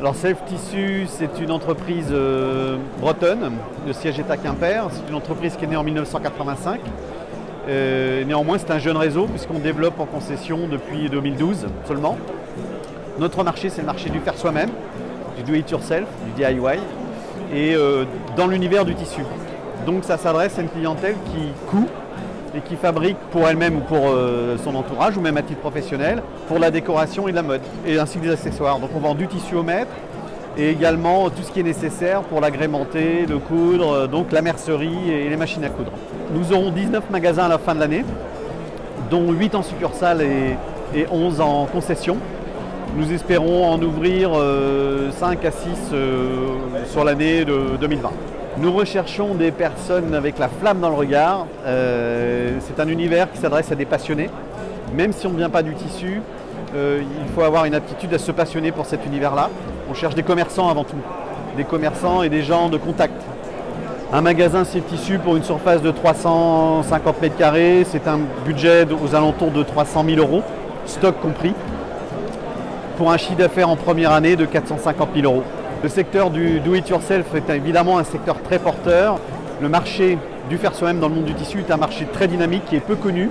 Alors Self Tissu, c'est une entreprise bretonne, le siège est à Quimper, c'est une entreprise qui est née en 1985. Néanmoins c'est un jeune réseau puisqu'on développe en concession depuis 2012 seulement. Notre marché c'est le marché du faire soi-même, du do it yourself, du DIY et dans l'univers du tissu. Donc ça s'adresse à une clientèle qui coud et qui fabrique pour elle-même ou pour son entourage ou même à titre professionnel pour la décoration et la mode et ainsi que des accessoires. Donc on vend du tissu au mètre et également tout ce qui est nécessaire pour l'agrémenter, le coudre, donc la mercerie et les machines à coudre. Nous aurons 19 magasins à la fin de l'année, dont 8 en succursale et 11 en concession. Nous espérons en ouvrir 5 à 6 sur l'année de 2020. Nous recherchons des personnes avec la flamme dans le regard. C'est un univers qui s'adresse à des passionnés. Même si on ne vient pas du tissu, il faut avoir une aptitude à se passionner pour cet univers-là. On cherche des commerçants avant tout, des commerçants et des gens de contact. Un magasin Self Tissu pour une surface de 350 mètres carrés, c'est un budget aux alentours de 300 000 €, stock compris, pour un chiffre d'affaires en première année de 450 000 €. Le secteur du do-it-yourself est évidemment un secteur très porteur. Le marché du faire soi-même dans le monde du tissu est un marché très dynamique qui est peu connu,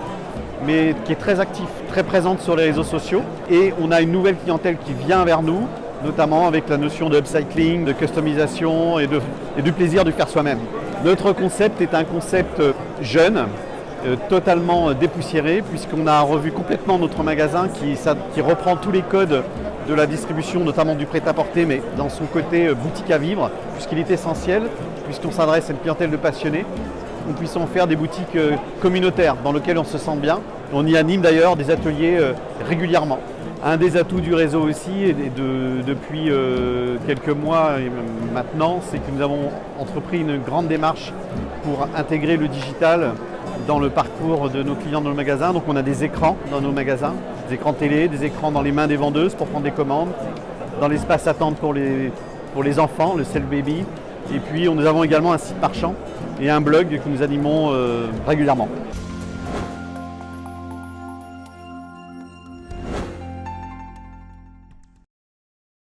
mais qui est très actif, très présente sur les réseaux sociaux. Et on a une nouvelle clientèle qui vient vers nous, notamment avec la notion de upcycling, de customisation et du plaisir du faire soi-même. Notre concept est un concept jeune, totalement dépoussiéré, puisqu'on a revu complètement notre magasin qui reprend tous les codes de la distribution, notamment du prêt-à-porter, mais dans son côté boutique à vivre, puisqu'il est essentiel, puisqu'on s'adresse à une clientèle de passionnés, qu'on puisse en faire des boutiques communautaires dans lesquelles on se sent bien. On y anime d'ailleurs des ateliers régulièrement. Un des atouts du réseau aussi, depuis quelques mois maintenant, c'est que nous avons entrepris une grande démarche pour intégrer le digital dans le parcours de nos clients dans le magasin. Donc on a des écrans dans nos magasins, des écrans télé, des écrans dans les mains des vendeuses pour prendre des commandes, dans l'espace attente pour les enfants, le Self Baby. Et puis nous avons également un site marchand et un blog que nous animons régulièrement.